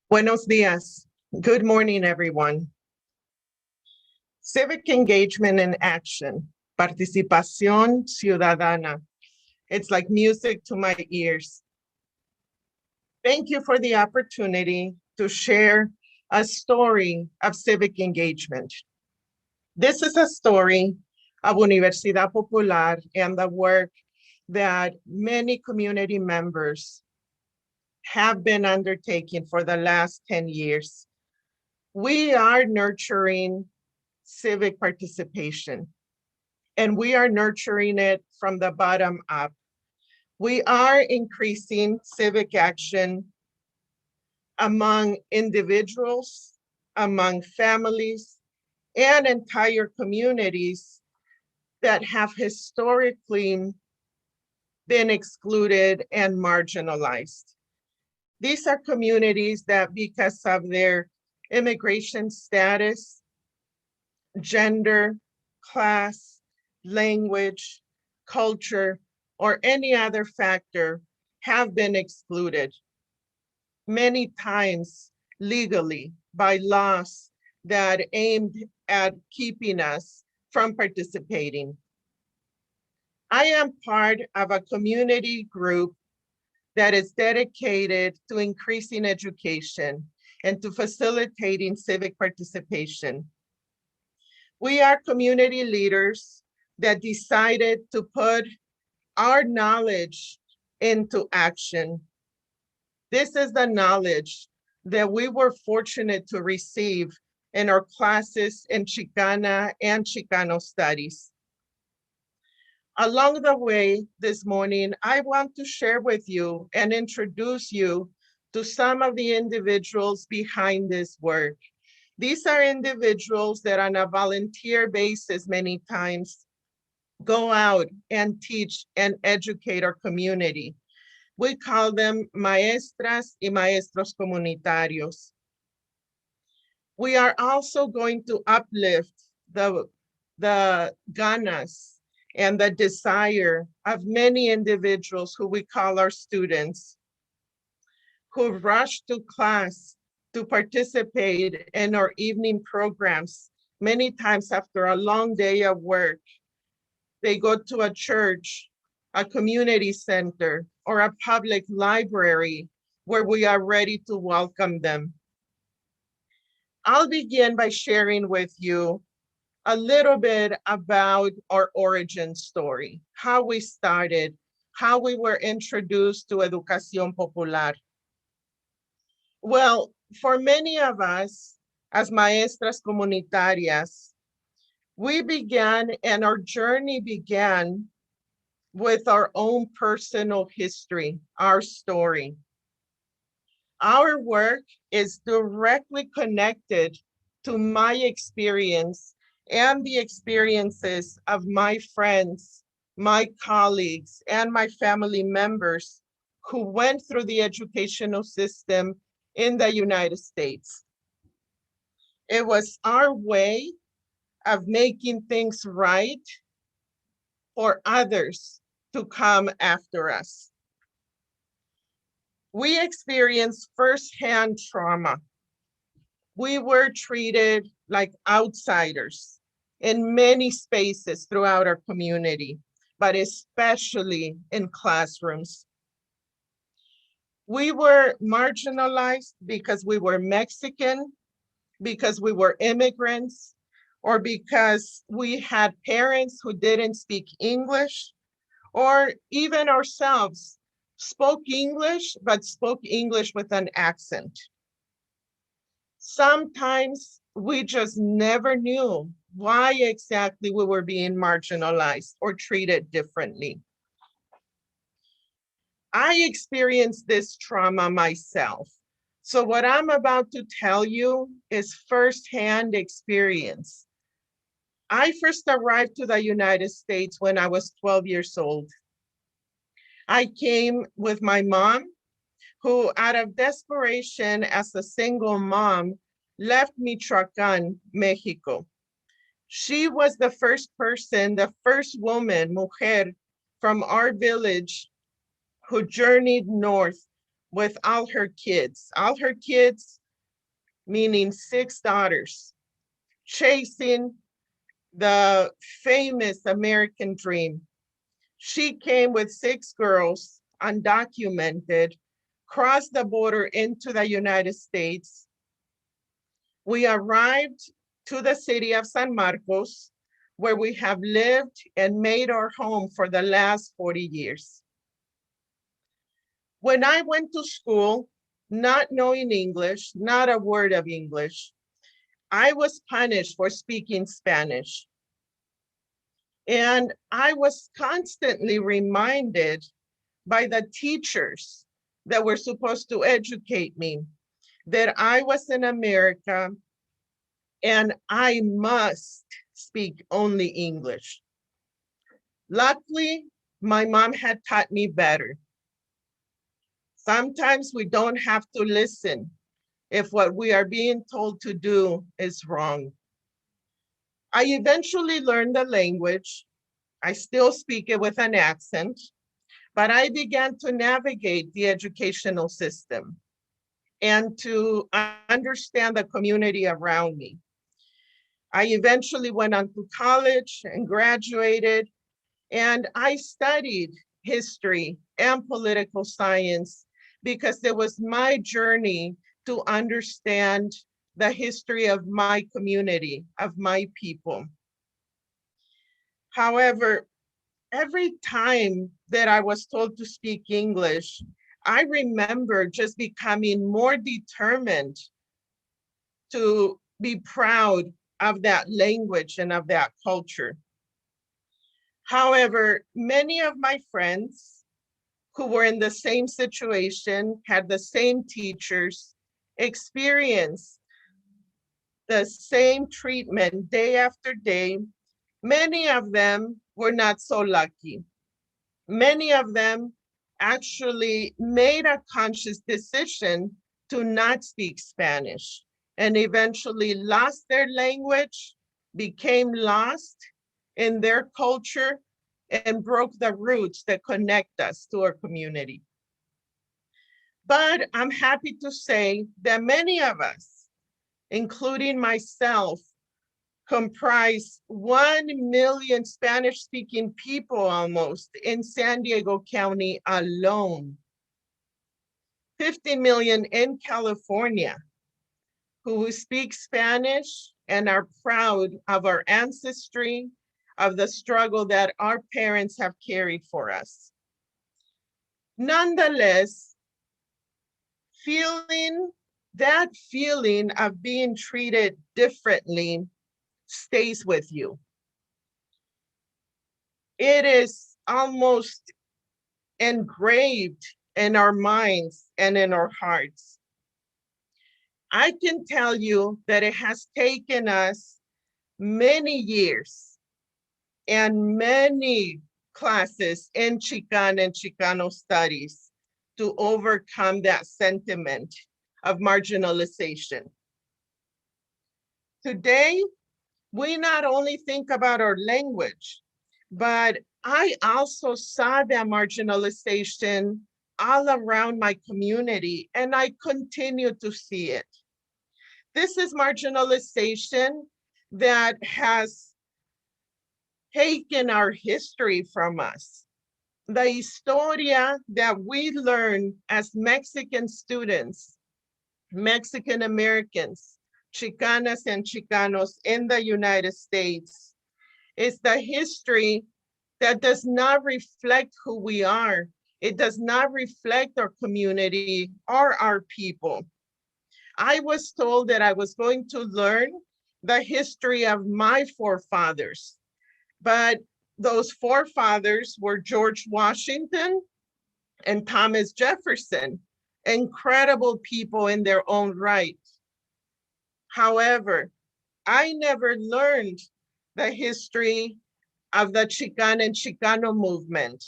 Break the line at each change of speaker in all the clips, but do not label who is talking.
Buenos dias. Good morning, everyone. Civic engagement and action. Participación, ciudadana. It's like music to my ears. Thank you for the opportunity to share a story of civic engagement. This is a story of Universidad Popular and the work that many community members have been undertaking for the last 10 years. We are nurturing civic participation, and we are nurturing it from the bottom up. We are increasing civic action among individuals, among families, and entire communities that have historically been excluded and marginalized. These are communities that, because of their immigration status, gender, class, language, culture, or any other factor, have been excluded, many times legally by laws that aimed at keeping us from participating. I am part of a community group that is dedicated to increasing education and to facilitating civic participation. We are community leaders that decided to put our knowledge into action. This is the knowledge that we were fortunate to receive in our classes in Chicana and Chicano studies. Along the way this morning, I want to share with you and introduce you to some of the individuals behind this work. These are individuals that on a volunteer basis many times go out and teach and educate our community. We call them maestras y maestros comunitarios. We are also going to uplift the ganas and the desire of many individuals who we call our students, who rush to class to participate in our evening programs, many times after a long day of work. They go to a church, a community center, or a public library where we are ready to welcome them. I'll begin by sharing with you a little bit about our origin story, how we started, how we were introduced to Educación Popular. Well, for many of us as maestras comunitarias, we began and our journey began with our own personal history, our story. Our work is directly connected to my experience and the experiences of my friends, my colleagues, and my family members who went through the educational system in the United States. It was our way of making things right for others to come after us. We experienced firsthand trauma. We were treated like outsiders in many spaces throughout our community, but especially in classrooms. We were marginalized because we were Mexican, because we were immigrants, or because we had parents who didn't speak English, or even ourselves spoke English, but spoke English with an accent. Sometimes we just never knew why exactly we were being marginalized or treated differently. I experienced this trauma myself. So what I'm about to tell you is firsthand experience. I first arrived to the United States when I was 12 years old. I came with my mom, who out of desperation as a single mom, left Michoacán, Mexico. She was the first person, the first woman, mujer, from our village who journeyed north with all her kids. All her kids meaning 6 daughters, chasing the famous American dream. She came with 6 girls, undocumented, crossed the border into the United States. We arrived to the city of San Marcos, where we have lived and made our home for the last 40 years. When I went to school, not knowing English, not a word of English, I was punished for speaking Spanish. And I was constantly reminded by the teachers that were supposed to educate me that I was in America and I must speak only English. Luckily, my mom had taught me better. Sometimes we don't have to listen if what we are being told to do is wrong. I eventually learned the language. I still speak it with an accent, but I began to navigate the educational system and to understand the community around me. I eventually went on to college and graduated, and I studied history and political science because it was my journey to understand the history of my community, of my people. However, every time that I was told to speak English, I remember just becoming more determined to be proud of that language and of that culture. However, many of my friends who were in the same situation, had the same teachers, experienced the same treatment day after day. Many of them were not so lucky. Many of them actually made a conscious decision to not speak Spanish and eventually lost their language, became lost in their culture, and broke the roots that connect us to our community. But I'm happy to say that many of us, including myself, comprise 1 million Spanish-speaking people almost in San Diego County alone. 50 million in California who speak Spanish and are proud of our ancestry, of the struggle that our parents have carried for us. Nonetheless, that feeling of being treated differently stays with you. It is almost engraved in our minds and in our hearts. I can tell you that it has taken us many years and many classes in Chicana and Chicano studies to overcome that sentiment of marginalization. Today, we not only think about our language, but I also saw that marginalization all around my community, and I continue to see it. This is marginalization that has taken our history from us. The historia that we learn as Mexican students, Mexican Americans, Chicanas and Chicanos in the United States, is the history that does not reflect who we are. It does not reflect our community or our people. I was told that I was going to learn the history of my forefathers, but those forefathers were George Washington and Thomas Jefferson, incredible people in their own right. However, I never learned the history of the Chicana and Chicano movement,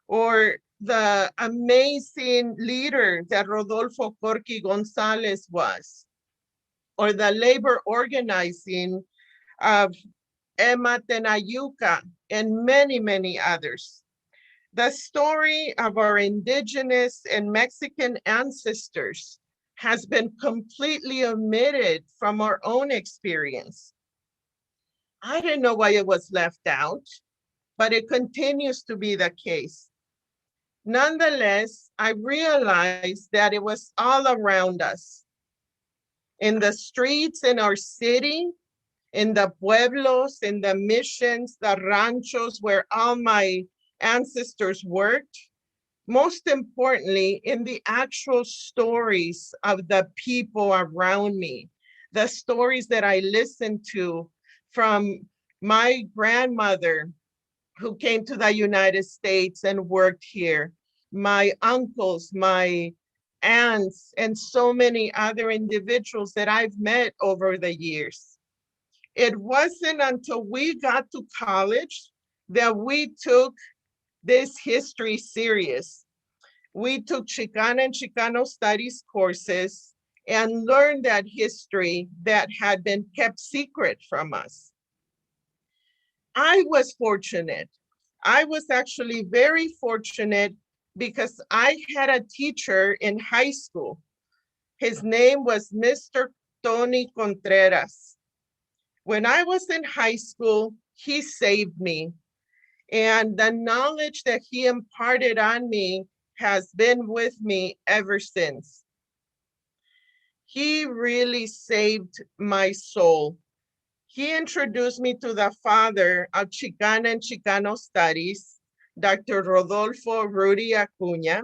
or the amazing leader that Rodolfo Corqui Gonzalez was, or the labor organizing of Emma Tenayuca and many, many others. The story of our indigenous and Mexican ancestors has been completely omitted from our own experience. I didn't know why it was left out, but it continues to be the case. Nonetheless, I realized that it was all around us, in the streets in our city, in the pueblos, in the missions, the ranchos where all my ancestors worked. Most importantly, in the actual stories of the people around me, the stories that I listened to from my grandmother who came to the United States and worked here, my uncles, my aunts, and so many other individuals that I've met over the years. It wasn't until we got to college that we took this history serious. We took Chicana and Chicano studies courses and learned that history that had been kept secret from us. I was fortunate. I was actually very fortunate because I had a teacher in high school. His name was Mr. Tony Contreras. When I was in high school, he saved me. And the knowledge that he imparted on me has been with me ever since. He really saved my soul. He introduced me to the father of Chicana and Chicano studies, Dr. Rodolfo Rudy Acuña.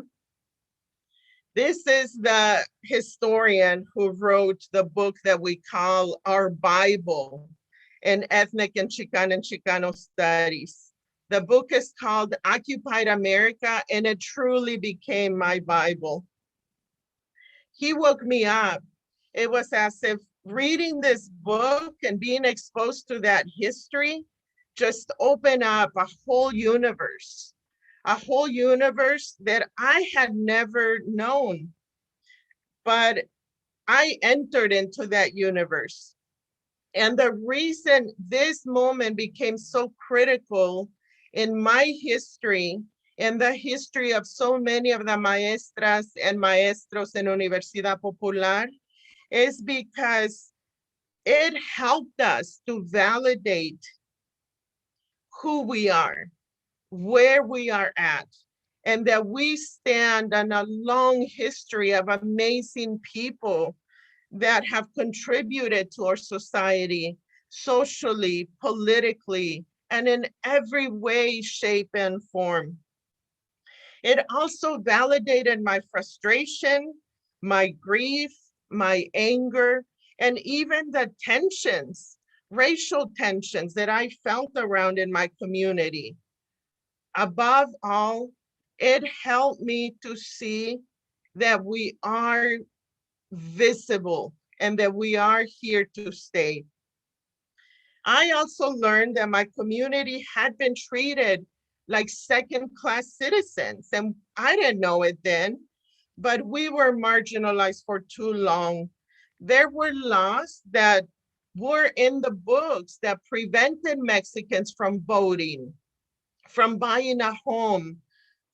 This is the historian who wrote the book that we call our Bible in ethnic and Chicano studies. The book is called Occupied America, and it truly became my Bible. He woke me up. It was as if reading this book and being exposed to that history just opened up a whole universe that I had never known. But I entered into that universe. And the reason this moment became so critical in my history and the history of so many of the maestras and maestros in Universidad Popular is because it helped us to validate who we are, where we are at, and that we stand on a long history of amazing people that have contributed to our society socially, politically, and in every way, shape, and form. It also validated my frustration, my grief, my anger, and even the tensions, racial tensions that I felt around in my community. Above all, it helped me to see that we are visible and that we are here to stay. I also learned that my community had been treated like second-class citizens, and I didn't know it then, but we were marginalized for too long. There were laws that were in the books that prevented Mexicans from voting, from buying a home,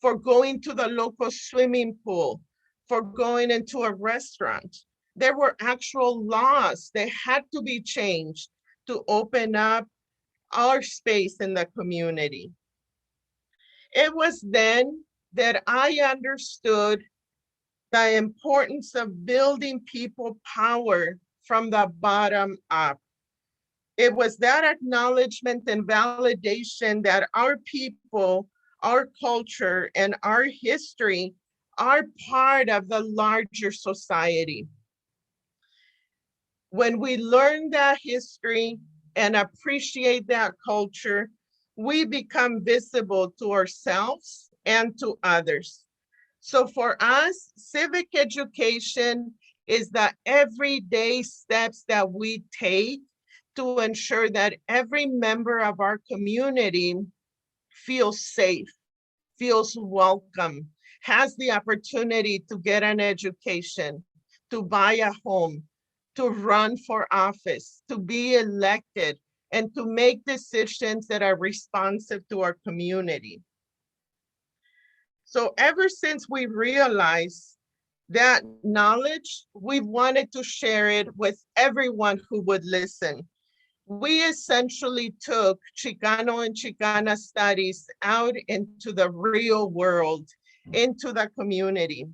for going to the local swimming pool, for going into a restaurant. There were actual laws that had to be changed to open up our space in the community. It was then that I understood the importance of building people power from the bottom up. It was that acknowledgement and validation that our people, our culture, and our history are part of the larger society. When we learn that history and appreciate that culture, we become visible to ourselves and to others. So for us, civic education is the everyday steps that we take to ensure that every member of our community feels safe, feels welcome, has the opportunity to get an education, to buy a home, to run for office, to be elected, and to make decisions that are responsive to our community. So ever since we realized That knowledge, we wanted to share it with everyone who would listen. We essentially took Chicano and Chicana studies out into the real world, into the community.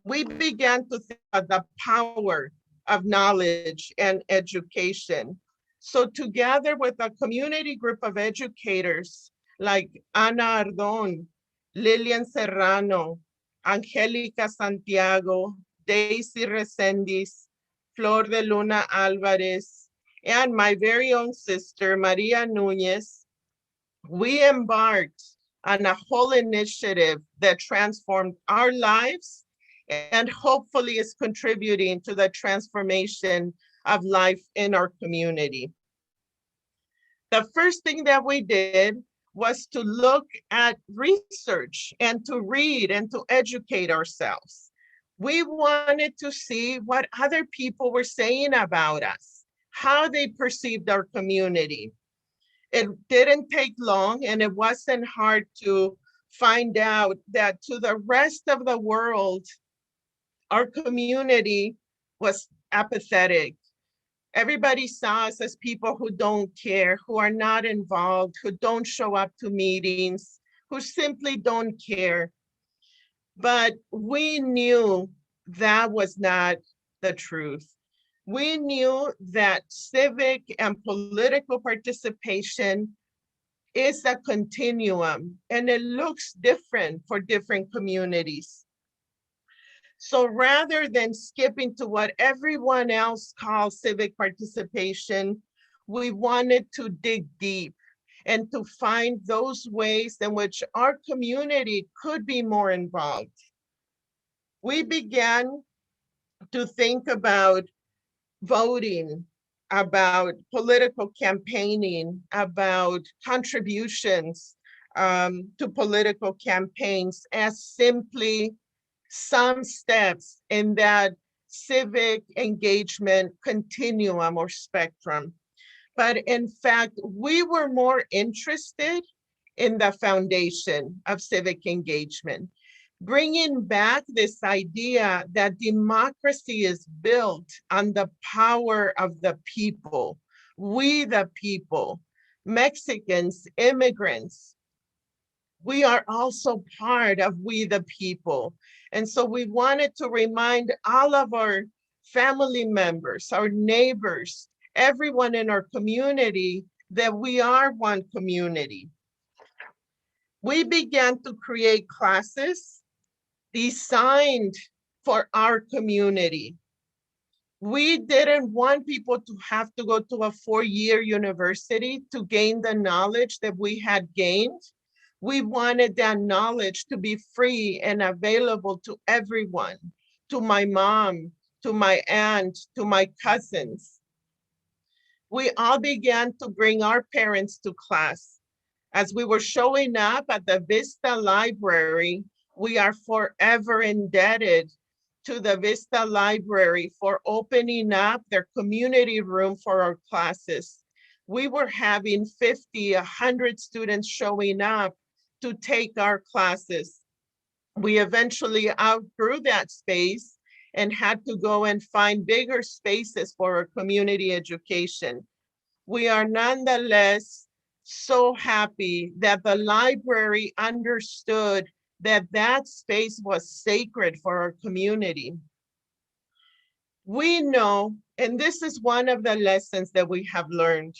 We began to think about the power of knowledge and education. So together with a community group of educators like Ana Ardón, Lilian Serrano, Angélica Santiago, Daisy Resendiz, Flor de Luna Alvarez, and my very own sister, Maria Nuñez, we embarked on a whole initiative that transformed our lives and hopefully is contributing to the transformation of life in our community. The first thing that we did was to look at research and to read and to educate ourselves. We wanted to see what other people were saying about us, how they perceived our community. It didn't take long and it wasn't hard to find out that to the rest of the world, our community was apathetic. Everybody saw us as people who don't care, who are not involved, who don't show up to meetings, who simply don't care. But we knew that was not the truth. We knew that civic and political participation is a continuum and it looks different for different communities. So rather than skipping to what everyone else calls civic participation, we wanted to dig deep and to find those ways in which our community could be more involved. We began to think about voting, about political campaigning, about contributions to political campaigns as simply some steps in that civic engagement continuum or spectrum. But in fact, we were more interested in the foundation of civic engagement, bringing back this idea that democracy is built on the power of the people, we the people, Mexicans, immigrants. We are also part of we the people. And so we wanted to remind all of our family members, our neighbors, everyone in our community that we are one community. We began to create classes designed for our community. We didn't want people to have to go to a 4-year university to gain the knowledge that we had gained. We wanted that knowledge to be free and available to everyone, to my mom, to my aunt, to my cousins. We all began to bring our parents to class. As we were showing up at the Vista Library, we are forever indebted to the Vista Library for opening up their community room for our classes. We were having 50, 100 students showing up to take our classes. We eventually outgrew that space and had to go and find bigger spaces for our community education. We are nonetheless so happy that the library understood that that space was sacred for our community. We know, and this is one of the lessons that we have learned,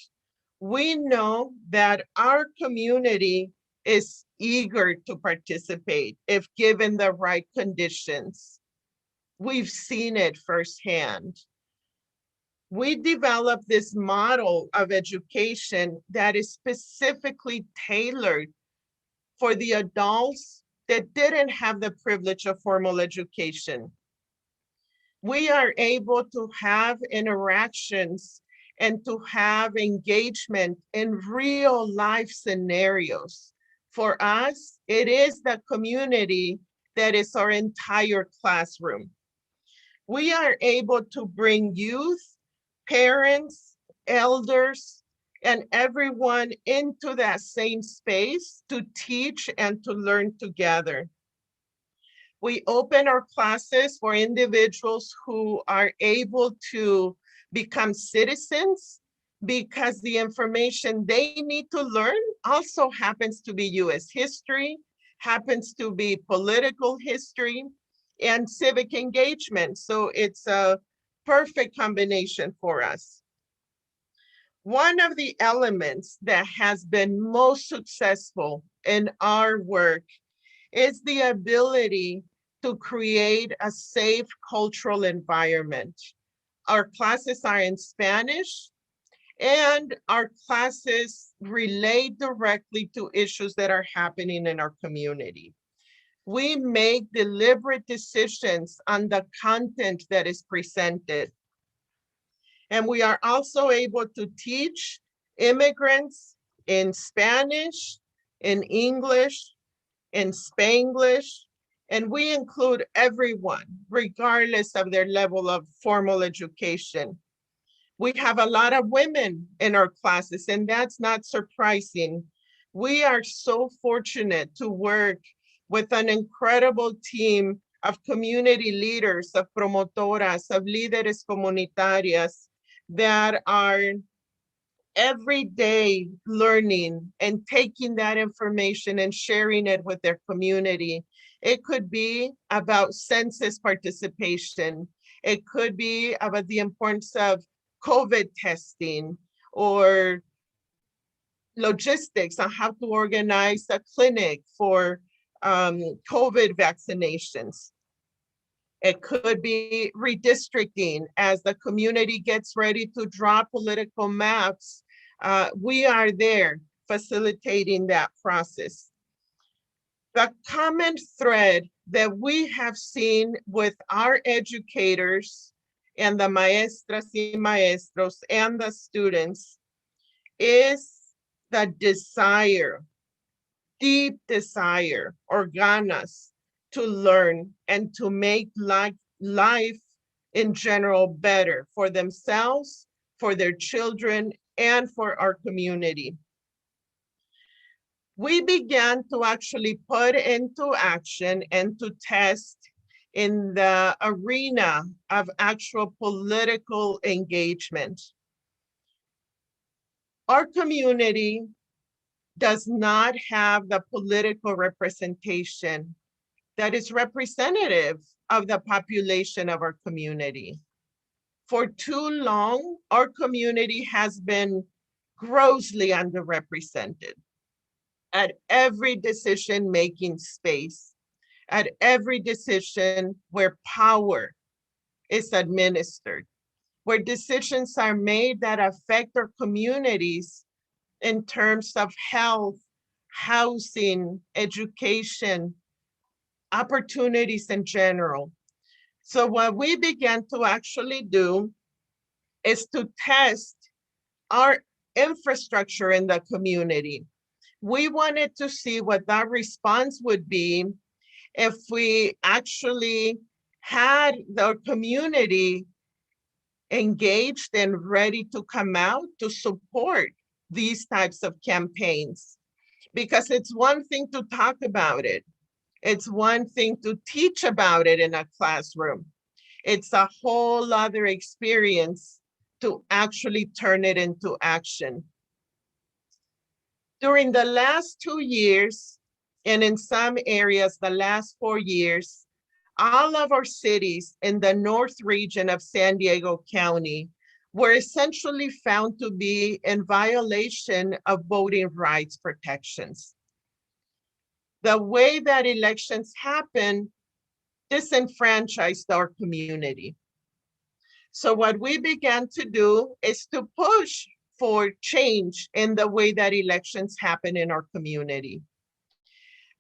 we know that our community is eager to participate if given the right conditions. We've seen it firsthand. We developed this model of education that is specifically tailored for the adults that didn't have the privilege of formal education. We are able to have interactions and to have engagement in real life scenarios. For us, it is the community that is our entire classroom. We are able to bring youth, parents, elders, and everyone into that same space to teach and to learn together. We open our classes for individuals who are able to become citizens because the information they need to learn also happens to be US history, happens to be political history, and civic engagement. So it's a perfect combination for us. One of the elements that has been most successful in our work is the ability to create a safe cultural environment. Our classes are in Spanish, and our classes relate directly to issues that are happening in our community. We make deliberate decisions on the content that is presented. And we are also able to teach immigrants in Spanish, in English, in Spanglish, and we include everyone, regardless of their level of formal education. We have a lot of women in our classes, and that's not surprising. We are so fortunate to work with an incredible team of community leaders, of promotoras, of líderes comunitarias that are every day learning and taking that information and sharing it with their community. It could be about census participation. It could be about the importance of COVID testing or logistics on how to organize a clinic for COVID vaccinations. It could be redistricting as the community gets ready to draw political maps. We are there facilitating that process. The common thread that we have seen with our educators and the maestras y maestros and the students is the desire, deep desire or ganas to learn and to make life in general better for themselves, for their children, and for our community. We began to actually put into action and to test in the arena of actual political engagement. Our community does not have the political representation that is representative of the population of our community. For too long, our community has been grossly underrepresented at every decision-making space, at every decision where power is administered, where decisions are made that affect our communities in terms of health, housing, education, opportunities in general. So what we began to actually do is to test our infrastructure in the community. We wanted to see what that response would be if we actually had the community engaged and ready to come out to support these types of campaigns. Because it's one thing to talk about it. It's one thing to teach about it in a classroom. It's a whole other experience to actually turn it into action. During the last 2 years, and in some areas, the last 4 years, all of our cities in the North region of San Diego County were essentially found to be in violation of voting rights protections. The way that elections happen disenfranchised our community. So what we began to do is to push for change in the way that elections happen in our community.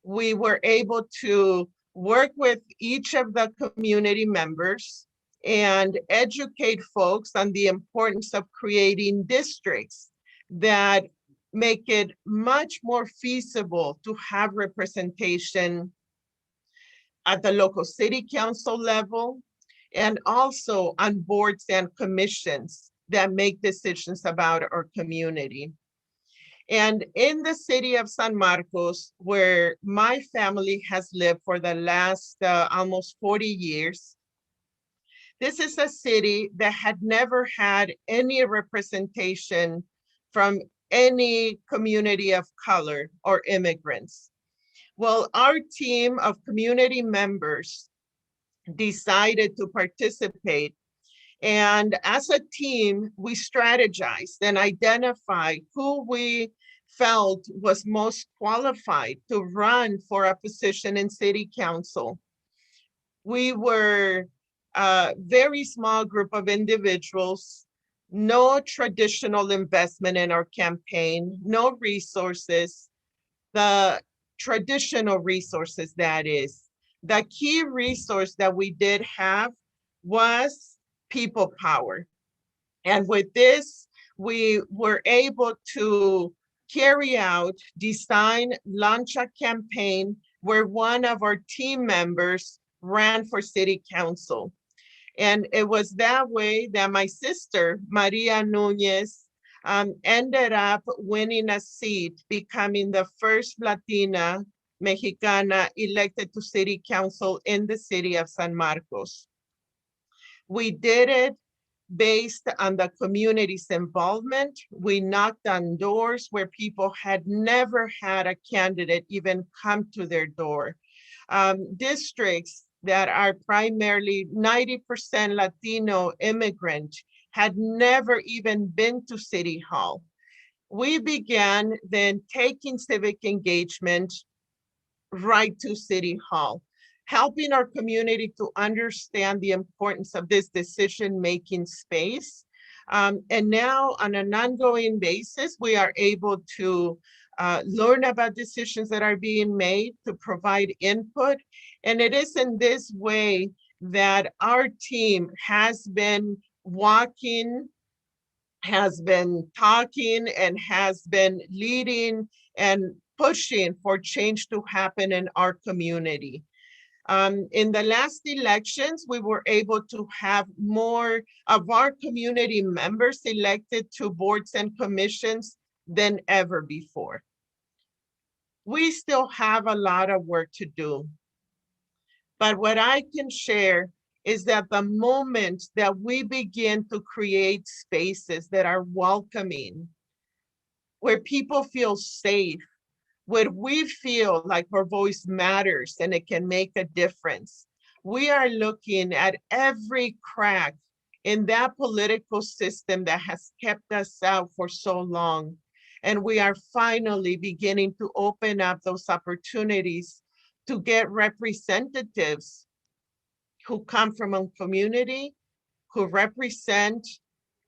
We were able to work with each of the community members and educate folks on the importance of creating districts that make it much more feasible to have representation at the local city council level and also on boards and commissions that make decisions about our community. And in the city of San Marcos, where my family has lived for the last almost 40 years, this is a city that had never had any representation from any community of color or immigrants. Well, our team of community members decided to participate. And as a team, we strategized and identified who we felt was most qualified to run for a position in city council. We were a very small group of individuals, no traditional investment in our campaign, no resources, the traditional resources, that is. The key resource that we did have was people power. And with this, we were able to carry out, design, launch a campaign where one of our team members ran for city council. And it was that way that my sister, Maria Nuñez, ended up winning a seat, becoming the first Latina Mexicana elected to city council in the city of San Marcos. We did it based on the community's involvement. We knocked on doors where people had never had a candidate even come to their door. Districts that are primarily 90% Latino immigrant had never even been to City Hall. We began then taking civic engagement right to City Hall, helping our community to understand the importance of this decision-making space. And now on an ongoing basis, we are able to learn about decisions that are being made, to provide input. And it is in this way that our team has been walking, has been talking, and has been leading and pushing for change to happen in our community. In the last elections, we were able to have more of our community members elected to boards and commissions than ever before. We still have a lot of work to do. But what I can share is that the moment that we begin to create spaces that are welcoming, where people feel safe, where we feel like our voice matters and it can make a difference, we are looking at every crack in that political system that has kept us out for so long. And we are finally beginning to open up those opportunities to get representatives who come from a community, who represent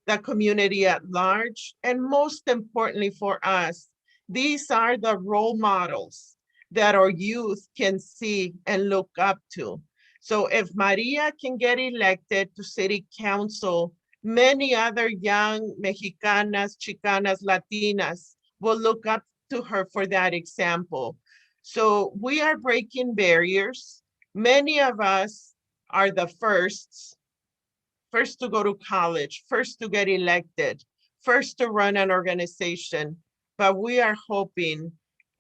the community at large. And most importantly for us, these are the role models that our youth can see and look up to. So if Maria can get elected to city council, many other young Mexicanas, Chicanas, Latinas will look up to her for that example. So we are breaking barriers. Many of us are the first to go to college, first to get elected, first to run an organization. But we are hoping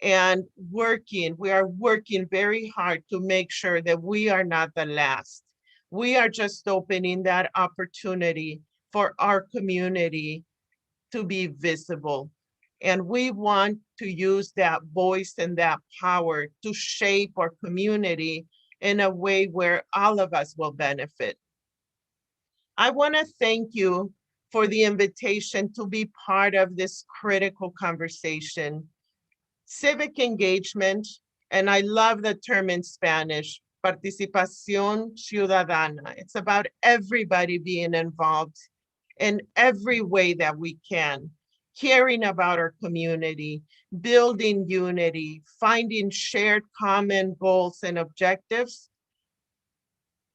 and working, we are working very hard to make sure that we are not the last. We are just opening that opportunity for our community to be visible. And we want to use that voice and that power to shape our community in a way where all of us will benefit. I want to thank you for the invitation to be part of this critical conversation. Civic engagement, and I love the term in Spanish, Participación, ciudadana. It's about everybody being involved in every way that we can, caring about our community, building unity, finding shared common goals and objectives.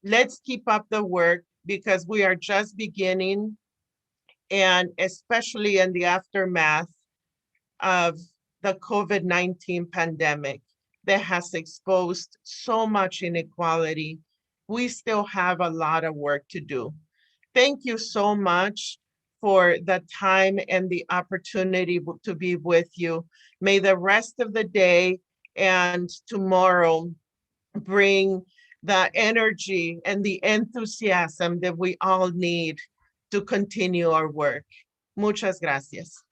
Let's keep up the work because we are just beginning, and especially in the aftermath of the COVID-19 pandemic that has exposed so much inequality, we still have a lot of work to do. Thank you so much for the time and the opportunity to be with you. May the rest of the day and tomorrow bring the energy and the enthusiasm that we all need to continue our work. Muchas gracias.